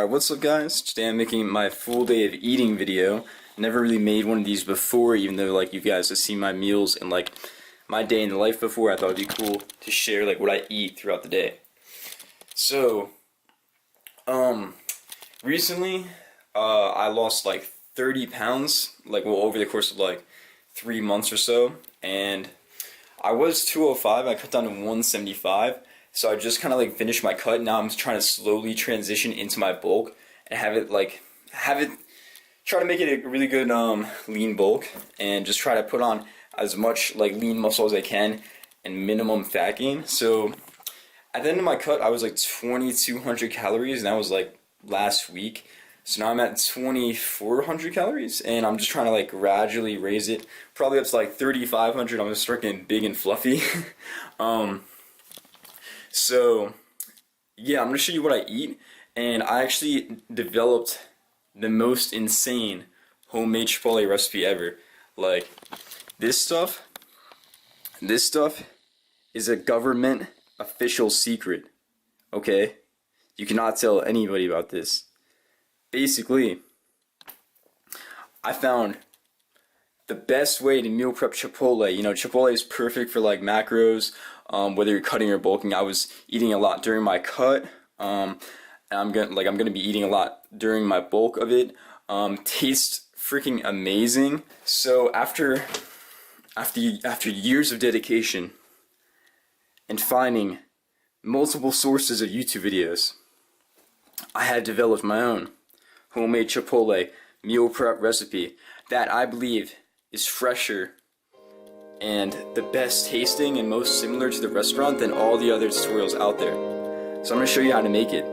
Alright, what's up guys? Today I'm making my full day of eating video. Never really made one of these before, even though like you guys have seen my meals and like my day in the life before. I thought it'd be cool to share like what I eat throughout the day. So, recently I lost like 30 pounds, like over the course of like 3 months or so, and I was 205, I cut down to 175. So I just kind of like finished my cut. Now I'm trying to slowly transition into my bulk and try to make it a really good lean bulk, and just try to put on as much like lean muscle as I can and minimum fat gain. So at the end of my cut I was like 2,200 calories, and that was like last week. So now I'm at 2,400 calories, and I'm just trying to like gradually raise it probably up to like 3,500. I'm gonna start getting big and fluffy. So, yeah, I'm going to show you what I eat, and I actually developed the most insane homemade Chipotle recipe ever. Like, this stuff is a government official secret, okay? You cannot tell anybody about this. Basically, I found the best way to meal prep Chipotle. You know, Chipotle is perfect for like macros, whether you're cutting or bulking. I was eating a lot during my cut, and I'm gonna be eating a lot during my bulk of it. Tastes freaking amazing. So after years of dedication and finding multiple sources of YouTube videos, I had developed my own homemade Chipotle meal prep recipe that I believe is fresher and the best tasting and most similar to the restaurant than all the other tutorials out there. So I'm going to show you how to make it.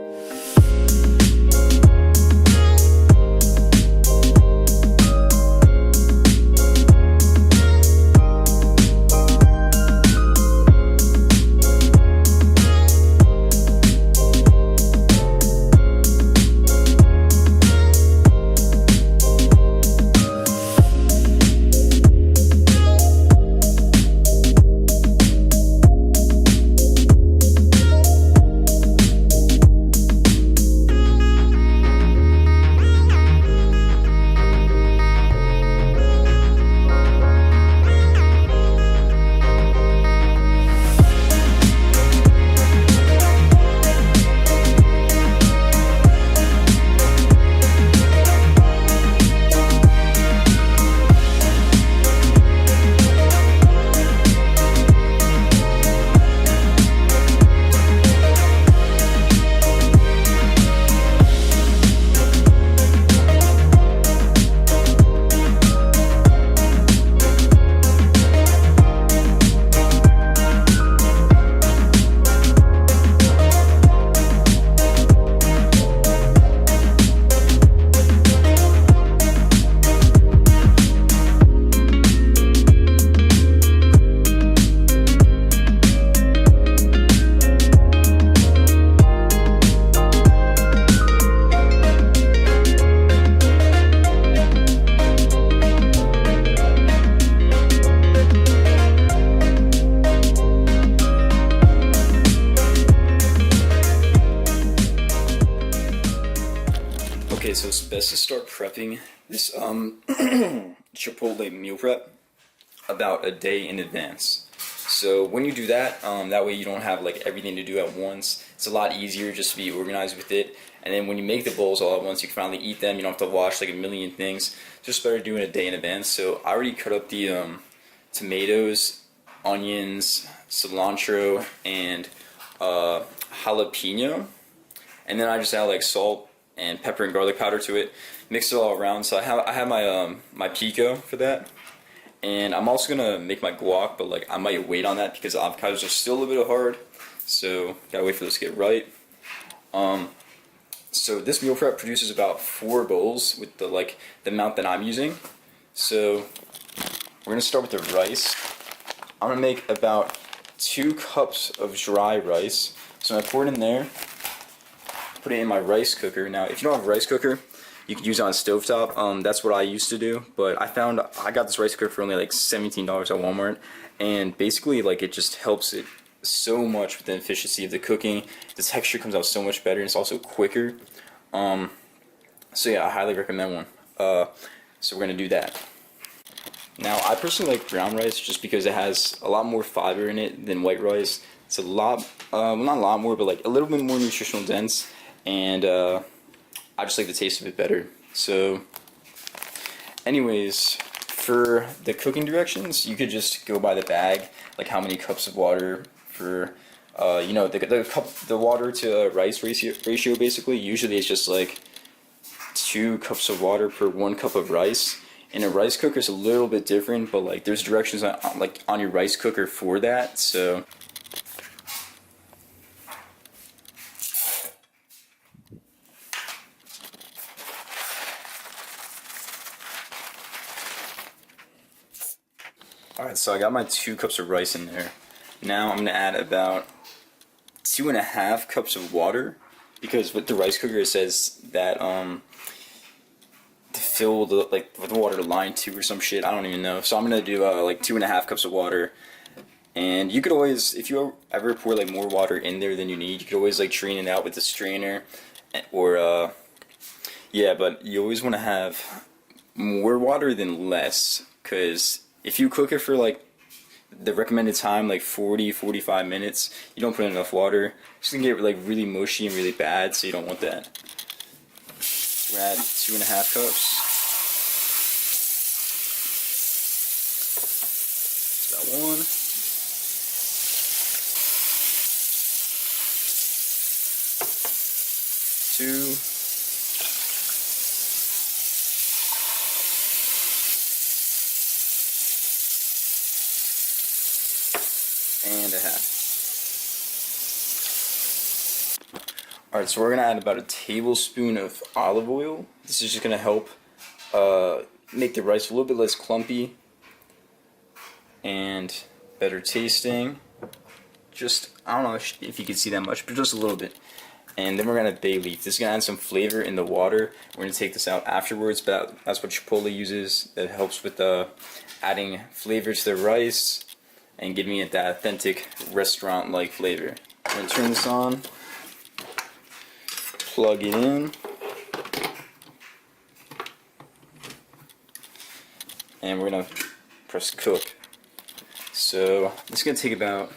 Okay, so it's best to start prepping this Chipotle meal prep about a day in advance. So when you do that, that way you don't have like everything to do at once. It's a lot easier just to be organized with it. And then when you make the bowls all at once, you can finally eat them. You don't have to wash like a million things. Just better doing it a day in advance. So I already cut up the tomatoes, onions, cilantro, and jalapeno. And then I just add like salt and pepper and garlic powder to it, mix it all around. So I have my my pico for that, and I'm also gonna make my guac, but like I might wait on that because the avocados are still a little bit hard, so gotta wait for this to get right. So this meal prep produces about 4 bowls with the amount that I'm using. So we're gonna start with the rice. I'm gonna make about 2 cups of dry rice. So I pour it in there. Put it in my rice cooker. Now, if you don't have a rice cooker, you could use it on a stovetop. That's what I used to do. But I got this rice cooker for only like $17 at Walmart, and basically like it just helps it so much with the efficiency of the cooking. The texture comes out so much better, and it's also quicker. So yeah, I highly recommend one. So we're gonna do that. Now, I personally like brown rice just because it has a lot more fiber in it than white rice. It's a lot, well, not a lot more, but like a little bit more nutritional dense, and I just like the taste of it better. So, anyways, for the cooking directions, you could just go by the bag, like how many cups of water for, you know, the water to rice ratio basically. Usually it's just like 2 cups of water per 1 cup of rice. And a rice cooker is a little bit different, but like there's directions on your rice cooker for that. So alright, so I got my 2 cups of rice in there. Now I'm gonna add about 2.5 cups of water, because with the rice cooker it says that to fill the with water to line 2 or some shit. I don't even know. So I'm gonna do like 2.5 cups of water. And you could always, if you ever pour like more water in there than you need, you could always like drain it out with a strainer, or yeah. But you always want to have more water than less, because if you cook it for like the recommended time, like 40-45 minutes, you don't put in enough water, it's gonna get like really mushy and really bad. So you don't want that. We're at 2.5 cups. That's about 1. 2. And 1/2. Alright, so we're going to add about a tablespoon of olive oil. This is just going to help make the rice a little bit less clumpy and better tasting. Just, I don't know if you can see that much, but just a little bit. And then we're going to bay leaf. This is going to add some flavor in the water. We're going to take this out afterwards, but that's what Chipotle uses. That helps with adding flavor to the rice and giving it that authentic restaurant-like flavor. I'm going to turn this on. Plug it in, and we're gonna press cook. So this is gonna take about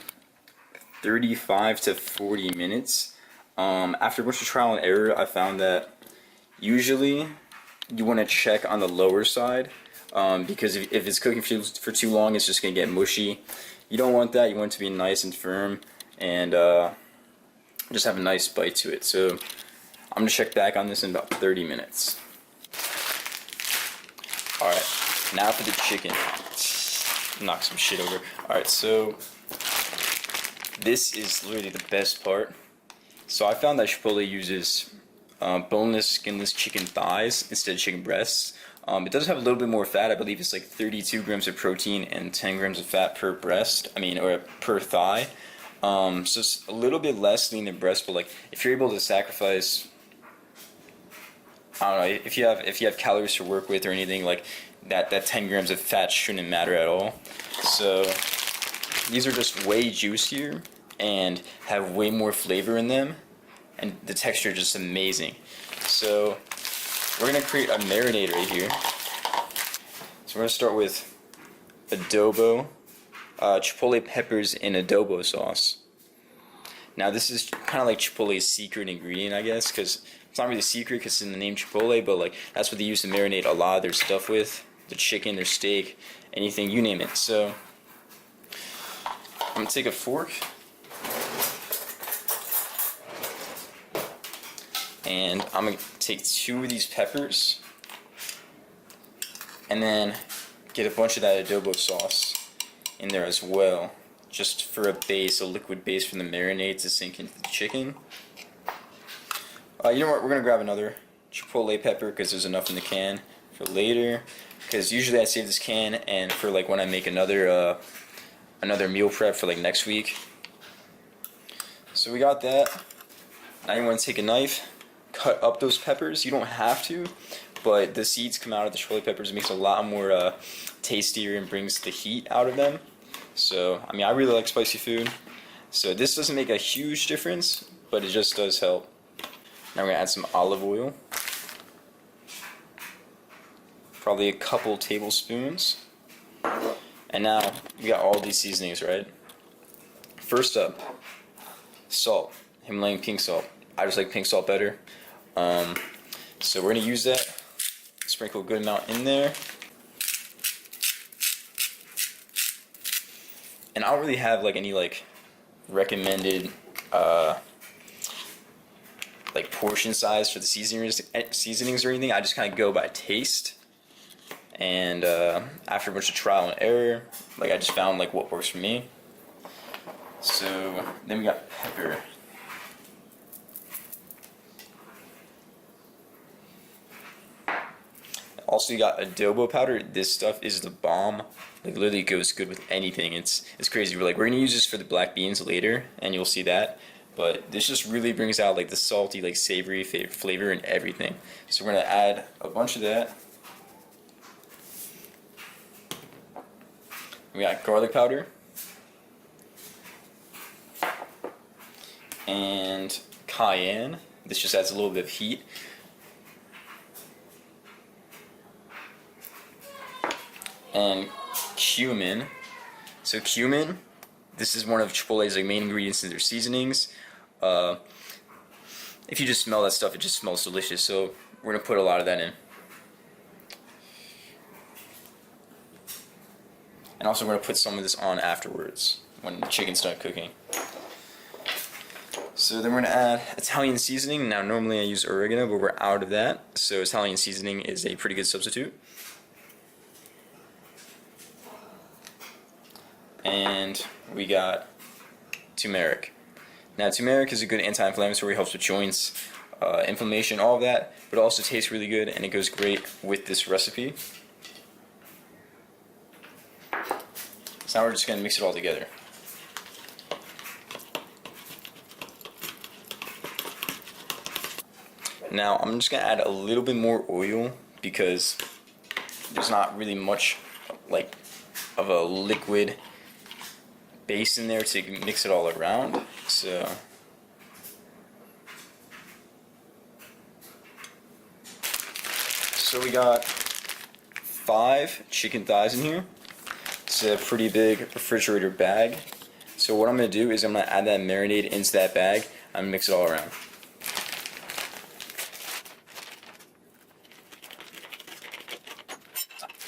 35 to 40 minutes. After a bunch of trial and error, I found that usually you want to check on the lower side, because if it's cooking for too long, it's just gonna get mushy. You don't want that. You want it to be nice and firm and just have a nice bite to it. So I'm going to check back on this in about 30 minutes. Alright, now for the chicken. Knock some shit over. Alright, so this is literally the best part. So I found that Chipotle uses boneless, skinless chicken thighs instead of chicken breasts. It does have a little bit more fat. I believe it's like 32 grams of protein and 10 grams of fat per breast. Or per thigh. So it's a little bit less lean than breast, but like if you're able to sacrifice, I don't know, if you have calories to work with or anything, like that 10 grams of fat shouldn't matter at all. So these are just way juicier and have way more flavor in them, and the texture is just amazing. So we're gonna create a marinade right here. So we're gonna start with adobo, chipotle peppers in adobo sauce. Now this is kind of like Chipotle's secret ingredient, I guess, because it's not really secret because it's in the name Chipotle, but like that's what they use to marinate a lot of their stuff with, their chicken, their steak, anything, you name it. So I'm gonna take a fork and I'm gonna take 2 of these peppers and then get a bunch of that adobo sauce in there as well, just for a base, a liquid base from the marinade to sink into the chicken. You know what, we're gonna grab another chipotle pepper because there's enough in the can for later, because usually I save this can and for like when I make another meal prep for like next week. So we got that. Now you want to take a knife, cut up those peppers. You don't have to, but the seeds come out of the chipotle peppers. It makes it a lot more tastier and brings the heat out of them. So I mean, I really like spicy food, so this doesn't make a huge difference, but it just does help. Now we're gonna add some olive oil. Probably a couple tablespoons. And now we got all these seasonings, right? First up, salt, Himalayan pink salt. I just like pink salt better. So we're gonna use that. Sprinkle a good amount in there. And I don't really have like any like recommended like portion size for the seasonings or anything. I just kind of go by taste. And after a bunch of trial and error, like I just found like what works for me. So then we got pepper. Also, you got adobo powder. This stuff is the bomb. Like literally goes good with anything. It's crazy. We're gonna use this for the black beans later, and you'll see that. But this just really brings out like the salty, like savory flavor and everything. So we're gonna add a bunch of that. We got garlic powder and cayenne. This just adds a little bit of heat. And cumin. So cumin, this is one of Chipotle's like main ingredients in their seasonings. If you just smell that stuff, it just smells delicious. So we're gonna put a lot of that in. And also we're gonna put some of this on afterwards when the chicken's done cooking. So then we're gonna add Italian seasoning. Now normally I use oregano, but we're out of that. So Italian seasoning is a pretty good substitute. And we got turmeric. Now turmeric is a good anti-inflammatory, helps with joints, inflammation, all of that, but it also tastes really good and it goes great with this recipe. So now we're just going to mix it all together. Now I'm just going to add a little bit more oil because there's not really much like of a liquid base in there to mix it all around. So we got 5 chicken thighs in here. It's a pretty big refrigerator bag. So what I'm going to do is I'm going to add that marinade into that bag and mix it all around.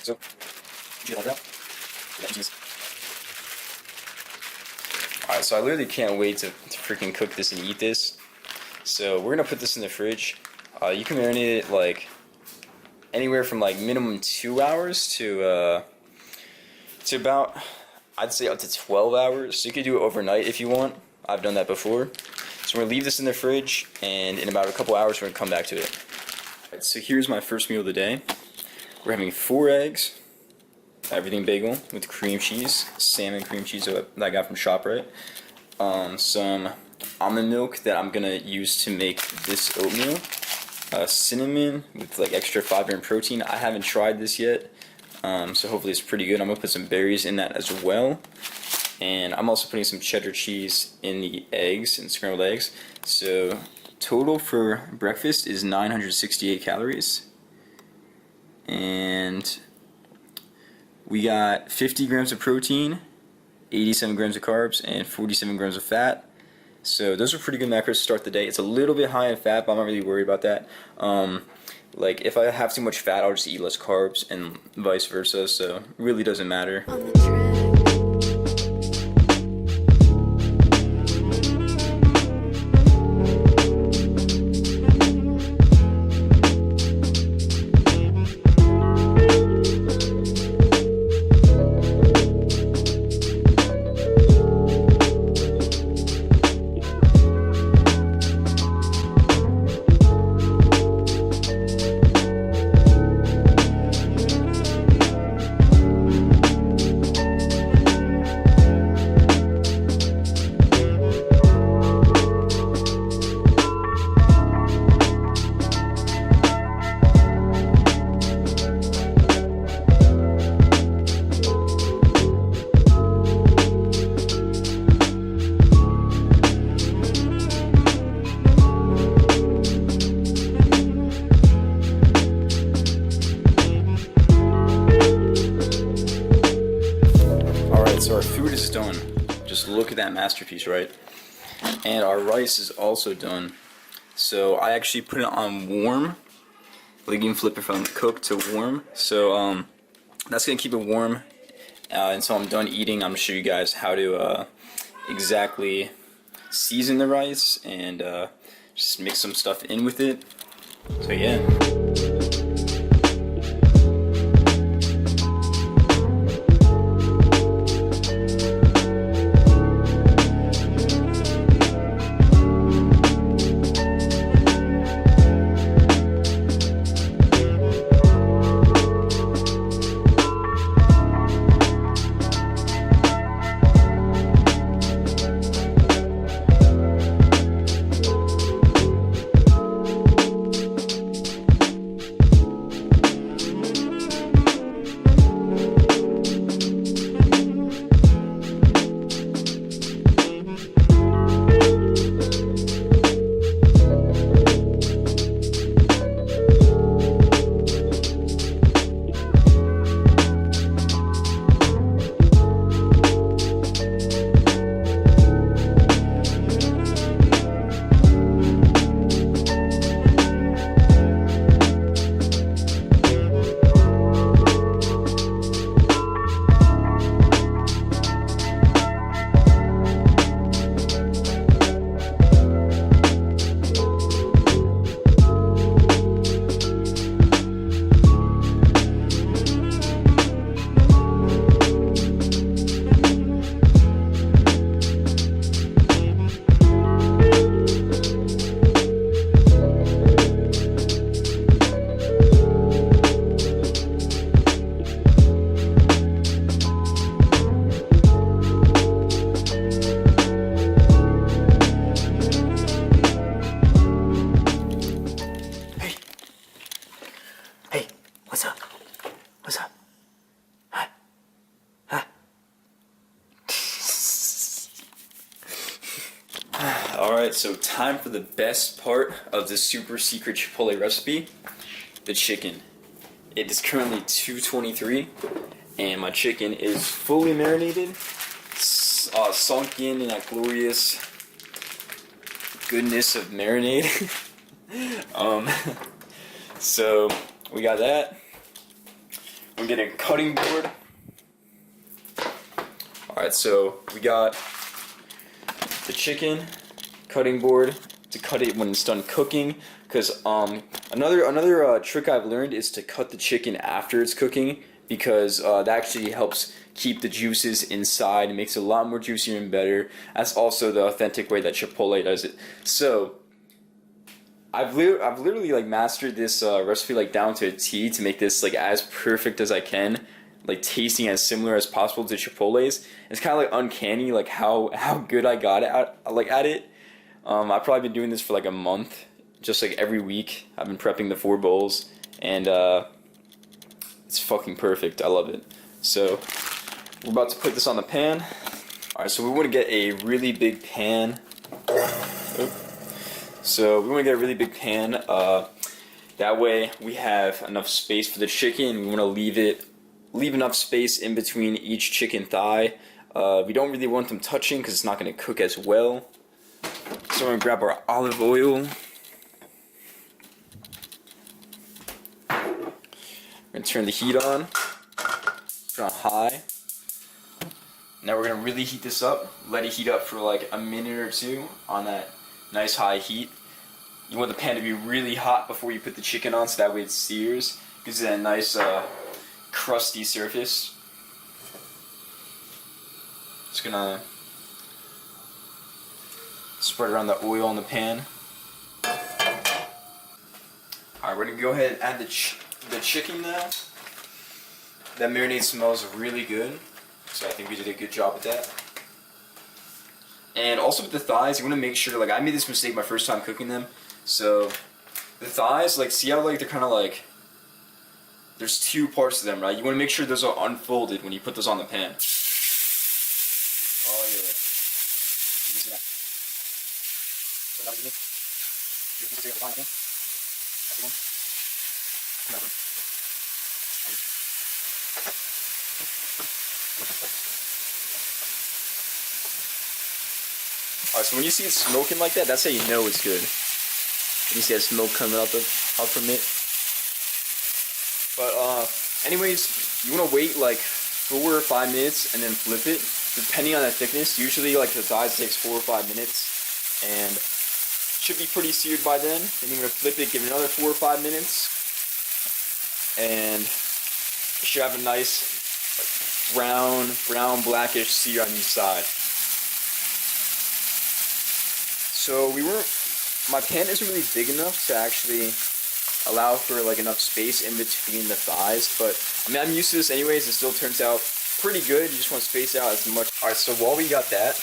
So, alright, so I literally can't wait to freaking cook this and eat this. So we're gonna put this in the fridge. You can marinate it like anywhere from like minimum 2 hours to about, I'd say up to 12 hours. So you could do it overnight if you want. I've done that before. So we're gonna leave this in the fridge, and in about a couple hours we're gonna come back to it. Alright, so here's my first meal of the day. We're having 4 eggs, everything bagel with cream cheese, salmon cream cheese that I got from ShopRite. Some almond milk that I'm gonna use to make this oatmeal. Cinnamon with like extra fiber and protein. I haven't tried this yet, so hopefully it's pretty good. I'm gonna put some berries in that as well. And I'm also putting some cheddar cheese in the eggs and scrambled eggs. So total for breakfast is 968 calories. And we got 50 grams of protein, 87 grams of carbs, and 47 grams of fat. So those are pretty good macros to start the day. It's a little bit high in fat, but I'm not really worried about that. Like if I have too much fat, I'll just eat less carbs and vice versa. So it really doesn't matter. done. Just look at that masterpiece, right? And our rice is also done. So I actually put it on warm. Like you can flip it from cooked to warm. So that's gonna keep it warm. Until I'm done eating, I'm gonna show you guys how to exactly season the rice and just mix some stuff in with it. So yeah. Hey, what's up? What's up? Huh? Huh? Alright, so time for the best part of the super secret Chipotle recipe, the chicken. It is currently 2:23, and my chicken is fully marinated, sunk in that glorious goodness of marinade. So we got that. We're getting a cutting board. Alright, so we got the chicken, cutting board to cut it when it's done cooking. Because another trick I've learned is to cut the chicken after it's cooking, because that actually helps keep the juices inside. It makes it a lot more juicier and better. That's also the authentic way that Chipotle does it. So I've literally like mastered this recipe like down to a T to make this like as perfect as I can, like tasting as similar as possible to Chipotle's. It's kind of like uncanny like how good I got at it. I've probably been doing this for like a month, just like every week. I've been prepping the 4 bowls, and it's fucking perfect. I love it. So we're about to put this on the pan. Alright, so we want to get a really big pan. So we want to get a really big pan. That way we have enough space for the chicken. We want to leave enough space in between each chicken thigh. We don't really want them touching because it's not going to cook as well. So we're going to grab our olive oil. We're going to turn the heat on. Put it on high. Now we're going to really heat this up. Let it heat up for like a minute or two on that nice high heat. You want the pan to be really hot before you put the chicken on, so that way it sears. Gives it a nice crusty surface. Just gonna spread around the oil on the pan. Alright, we're gonna go ahead and add the chicken now. That marinade smells really good, so I think we did a good job with that. And also with the thighs, you want to make sure, like I made this mistake my first time cooking them. So the thighs, like see how like they're kind of like, there's 2 parts to them, right? You want to make sure those are unfolded when you put those on the pan. Oh yeah. Alright, so when you see it smoking like that, that's how you know it's good. When you see that smoke coming up from it. But anyways, you want to wait like 4 or 5 minutes and then flip it, depending on the thickness. Usually like the thighs takes 4 or 5 minutes, and should be pretty seared by then. Then you're going to flip it, give it another 4 or 5 minutes, and you should have a nice brown blackish sear on each side. So my pan isn't really big enough to actually allow for like enough space in between the thighs, but I mean, I'm used to this anyways. It still turns out pretty good. You just want to space out as much. Alright, so while we got that,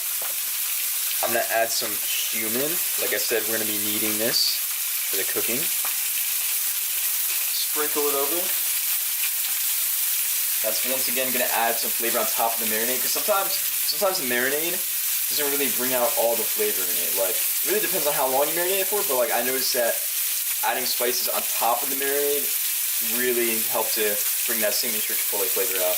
I'm going to add some cumin. Like I said, we're going to be needing this for the cooking. Sprinkle it over. That's once again going to add some flavor on top of the marinade, because sometimes the marinade doesn't really bring out all the flavor in it. Like, it really depends on how long you marinate it for, but like I noticed that adding spices on top of the marinade really helped to bring that signature Chipotle flavor out.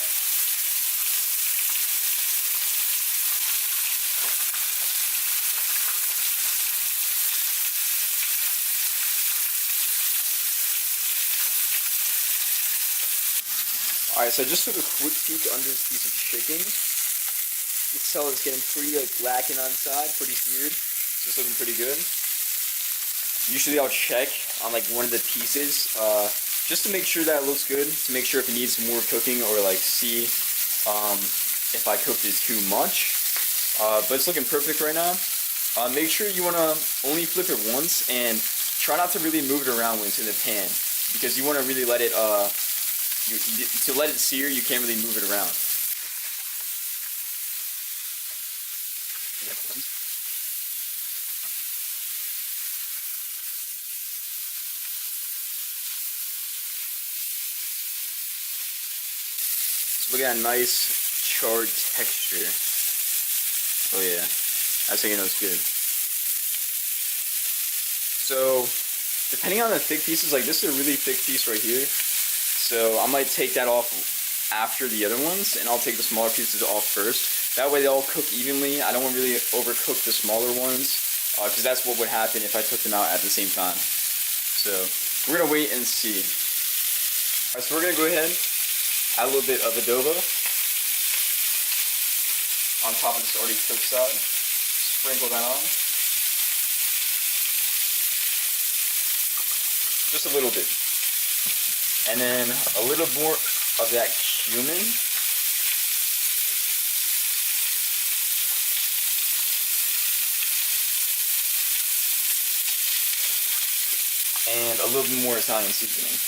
Alright, so I just took a quick peek under this piece of chicken. You can tell it's getting pretty like blackened on the side, pretty seared. So it's looking pretty good. Usually I'll check on like one of the pieces, just to make sure that it looks good, to make sure if it needs more cooking, or like see if I cooked it too much. But it's looking perfect right now. Make sure you want to only flip it once, and try not to really move it around when it's in the pan, because you want to really let it to let it sear, you can't really move it around. So look at that nice charred texture. Oh yeah, that's how you know it's good. So depending on the thick pieces, like this is a really thick piece right here. So I might take that off after the other ones, and I'll take the smaller pieces off first. That way they all cook evenly. I don't want to really overcook the smaller ones, because that's what would happen if I took them out at the same time. So we're going to wait and see. Alright, so we're going to go ahead, add a little bit of adobo on top of this already cooked side. Sprinkle that on. Just a little bit. And then a little more of that cumin. And a little bit more Italian seasoning.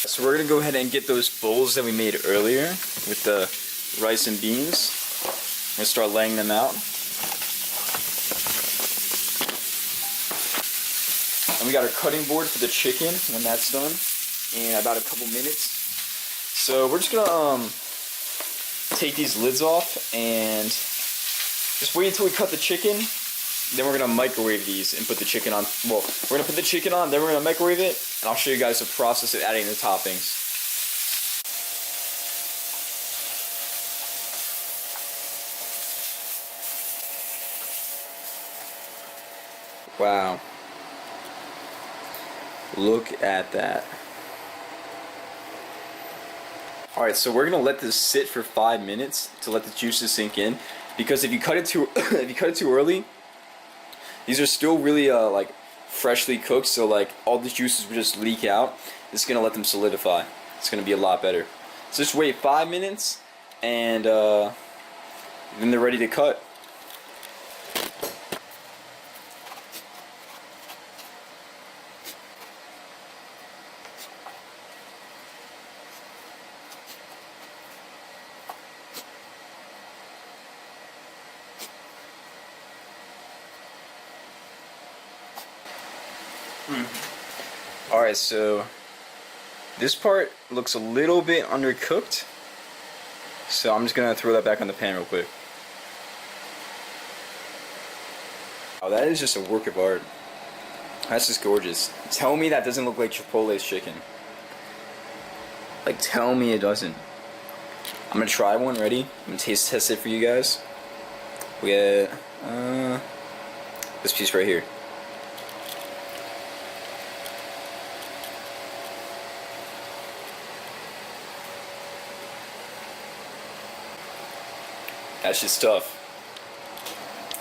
So we're going to go ahead and get those bowls that we made earlier with the rice and beans. We're going to start laying them out. And we got our cutting board for the chicken when that's done in about a couple minutes. So we're just gonna take these lids off and just wait until we cut the chicken. Then we're gonna microwave these and put the chicken on. Well, we're gonna put the chicken on, then we're gonna microwave it, and I'll show you guys the process of adding the toppings. Wow. Look at that. Alright, so we're gonna let this sit for 5 minutes to let the juices sink in, because if you cut it too early, these are still really like freshly cooked, so like all the juices will just leak out. It's gonna let them solidify. It's gonna be a lot better. So just wait 5 minutes, and then they're ready to cut. Alright, so this part looks a little bit undercooked, so I'm just gonna throw that back on the pan real quick. Oh, that is just a work of art. That's just gorgeous. Tell me that doesn't look like Chipotle's chicken. Like, tell me it doesn't. I'm gonna try one. Ready? I'm gonna taste test it for you guys. We got this piece right here. That shit's tough.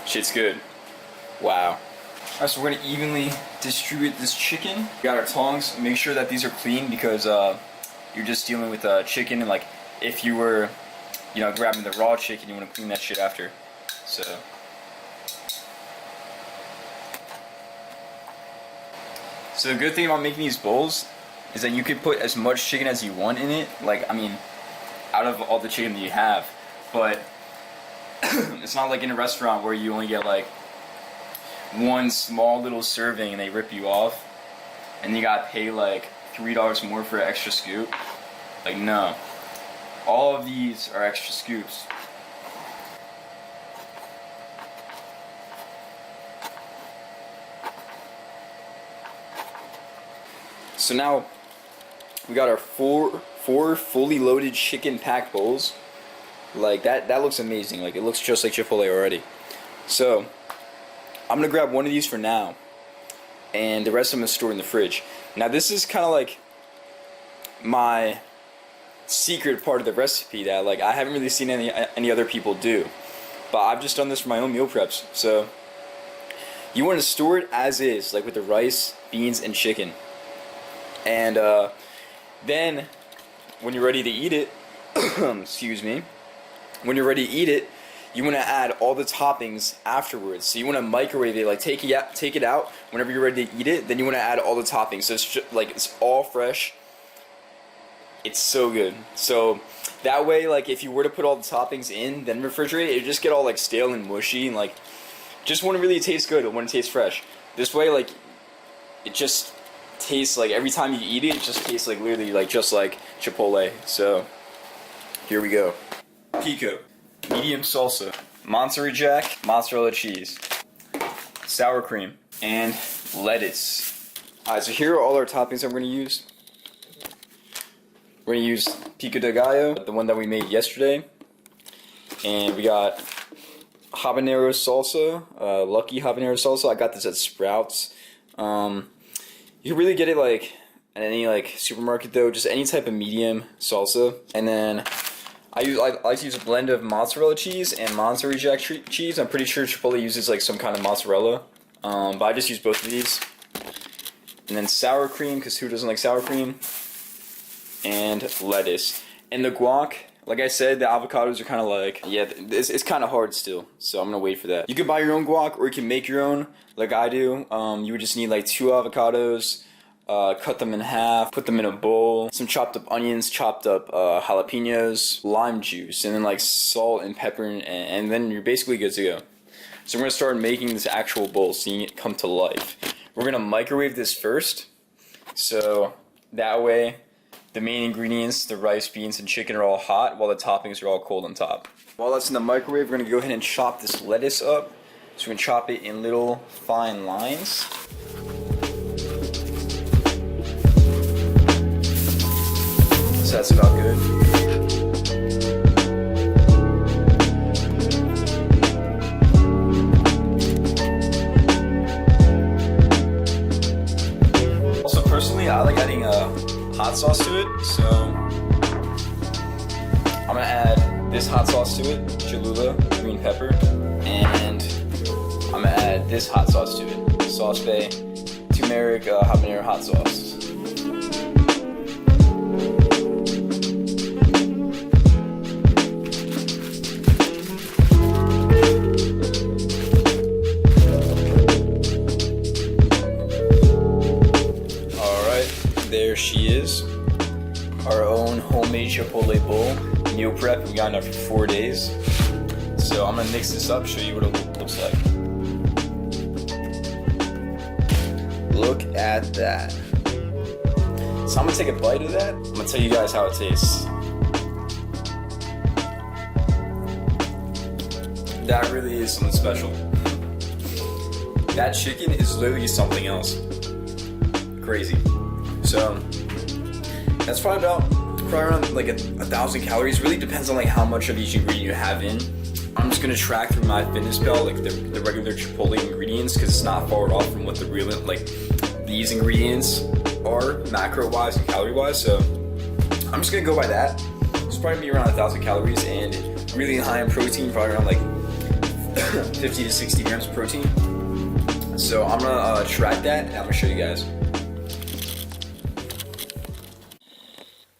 Shit's good. Wow. Alright, so we're gonna evenly distribute this chicken. We got our tongs. Make sure that these are clean because you're just dealing with chicken, and like if you were, you know, grabbing the raw chicken, you want to clean that shit after. So. So the good thing about making these bowls is that you could put as much chicken as you want in it. Like, I mean, out of all the chicken that you have, but it's not like in a restaurant where you only get like one small little serving and they rip you off and you gotta pay like $3 more for an extra scoop. Like, no. All of these are extra scoops. So now we got our four fully loaded chicken pack bowls. Like that looks amazing. Like, it looks just like Chipotle already. So I'm gonna grab one of these for now, and the rest I'm gonna store in the fridge. Now this is kind of like my secret part of the recipe that like I haven't really seen any other people do, but I've just done this for my own meal preps. So you want to store it as is, like with the rice, beans, and chicken, and then when you're ready to eat it, excuse me. When you're ready to eat it, you want to add all the toppings afterwards. So you want to microwave it, like take it out whenever you're ready to eat it. Then you want to add all the toppings. So it's just, like, it's all fresh. It's so good. So that way, like, if you were to put all the toppings in, then refrigerate it, just get all like stale and mushy, and like just want to really taste good when it tastes fresh. This way, like, it just tastes like every time you eat it, it just tastes like literally like just like Chipotle. So here we go. Pico, medium salsa, Monterey Jack, mozzarella cheese, sour cream, and lettuce. Alright, so here are all our toppings I'm going to use. We're going to use pico de gallo, the one that we made yesterday. And we got habanero salsa, Lucky habanero salsa. I got this at Sprouts. You can really get it like at any like supermarket though, just any type of medium salsa. And then I like to use a blend of mozzarella cheese and Monterey Jack cheese. I'm pretty sure Chipotle uses like some kind of mozzarella, but I just use both of these. And then sour cream, because who doesn't like sour cream? And lettuce. And the guac, like I said, the avocados are kind of like, yeah, it's kind of hard still, so I'm gonna wait for that. You can buy your own guac, or you can make your own, like I do. You would just need like 2 avocados. Cut them in half, put them in a bowl, some chopped up onions, chopped up jalapenos, lime juice, and then like salt and pepper, and then you're basically good to go. So we're going to start making this actual bowl, seeing it come to life. We're going to microwave this first, so that way the main ingredients, the rice, beans, and chicken, are all hot while the toppings are all cold on top. While that's in the microwave, we're going to go ahead and chop this lettuce up. So we're going to chop it in little fine lines. So that's about good. Also, personally, I like adding hot sauce to it, so I'm gonna add this hot sauce to it, Cholula, green pepper, and I'm gonna add this hot sauce to it, Sauce Bay, turmeric, habanero hot sauce. There she is, our own homemade Chipotle bowl, meal prep. We got enough for 4 days. So I'm gonna mix this up, show you what it looks like. Look at that. So I'm gonna take a bite of that. I'm gonna tell you guys how it tastes. That really is something special. That chicken is literally something else. Crazy. So that's probably about probably around like 1,000 calories. Really depends on like how much of each ingredient you have in. I'm just gonna track through my fitness pal like the regular Chipotle ingredients because it's not far off from what the real like these ingredients are macro wise and calorie wise. So I'm just gonna go by that. It's probably be around 1,000 calories and really high in protein, probably around like 50 to 60 grams of protein. So I'm gonna track that and I'm gonna show you guys.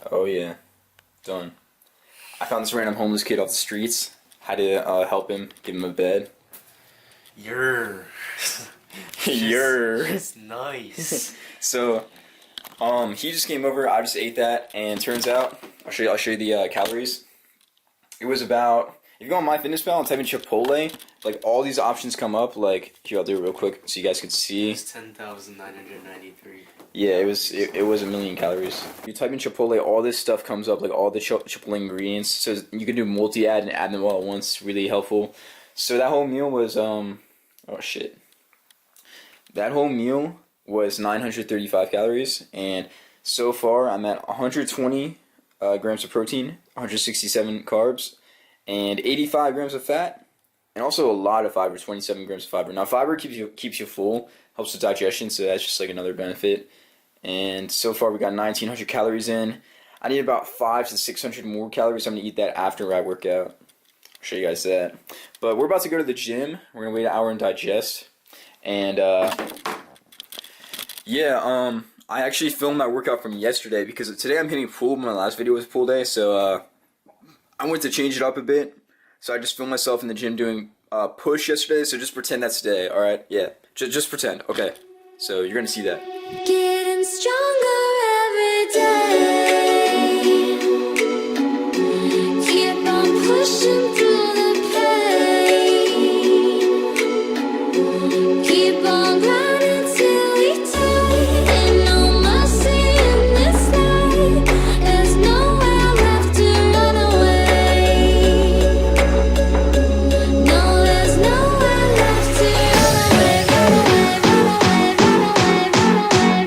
Oh yeah, done. I found this random homeless kid off the streets. Had to help him, give him a bed. Yer. Yer. It's nice. So, he just came over. I just ate that, and turns out I'll show you the calories. It was about, if you go on MyFitnessPal and type in Chipotle, like all these options come up. Like here, I'll do it real quick so you guys can see. It's 10,993. Yeah, it was a million calories. You type in Chipotle, all this stuff comes up, like all the Chipotle ingredients. So you can do multi-add and add them all at once. Really helpful. So that whole meal was oh shit. That whole meal was 935 calories, and so far I'm at 120 grams of protein, 167 carbs, and 85 grams of fat, and also a lot of fiber, 27 grams of fiber. Now fiber keeps you full, helps with digestion, so that's just like another benefit. And so far we got 1,900 calories in. I need about 500 to 600 more calories. I'm gonna eat that after I work out. I'll show you guys that. But we're about to go to the gym. We're gonna wait an hour and digest. And yeah, I actually filmed my workout from yesterday because today I'm hitting pool. My last video was pool day, so I went to change it up a bit. So I just filmed myself in the gym doing push yesterday. So just pretend that's today. All right? Yeah, just pretend. Okay. So you're gonna see that. Getting stronger every day. Keep on pushing through the pain. Keep on grinding till we die. Ain't no mercy in this life. There's nowhere left to run away. No, there's nowhere left to run away. Run away, run away, run away, run away, run away.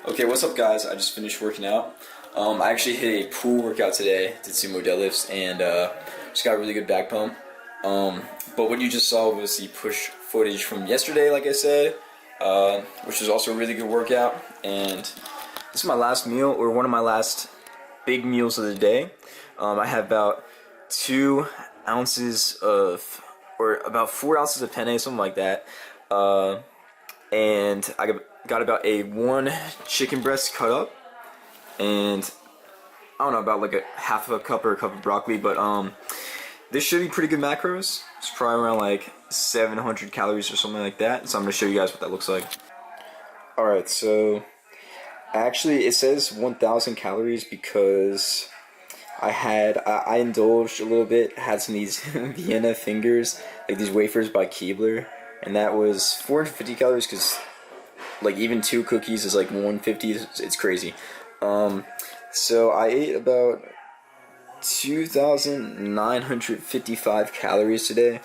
Okay, what's up guys? I just finished working out. I actually hit a pool workout today, did sumo deadlifts, and just got a really good back pump. But what you just saw was the push footage from yesterday, like I said, which was also a really good workout. And this is my last meal, or one of my last big meals of the day. I have about 2 ounces of, or about 4 ounces of penne, something like that. And I got about a 1 chicken breast cut up, and I don't know, about like a half of a cup or a cup of broccoli, but this should be pretty good macros. It's probably around like 700 calories or something like that, so I'm going to show you guys what that looks like. Alright, so actually it says 1000 calories because I indulged a little bit, had some of these Vienna fingers, like these wafers by Keebler, and that was 450 calories because like even 2 cookies is like 150. It's crazy. So I ate about 2,955 calories today,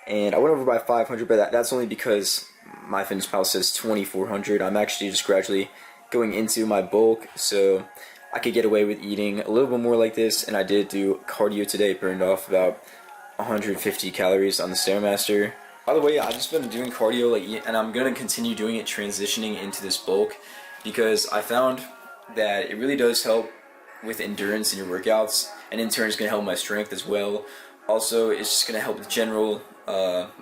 and I went over by 500, but that's only because my fitness pal says 2,400. I'm actually just gradually going into my bulk, so I could get away with eating a little bit more like this. And I did do cardio today, burned off about 150 calories on the Stairmaster. By the way, I've just been doing cardio, and I'm gonna continue doing it, transitioning into this bulk, because I found that it really does help with endurance in your workouts, and in turn it's gonna help my strength as well. Also, it's just gonna help with general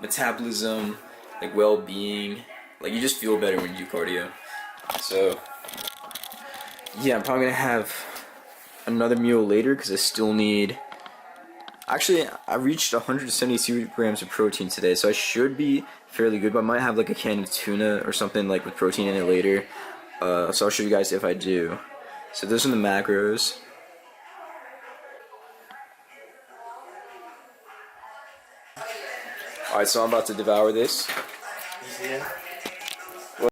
metabolism, like well-being. Like, you just feel better when you do cardio. So yeah, I'm probably gonna have another meal later because I still need. Actually, I reached 172 grams of protein today, so I should be fairly good, but I might have like a can of tuna or something like with protein in it later. So I'll show you guys if I do. So those are the macros. Alright, so I'm about to devour this. You see it?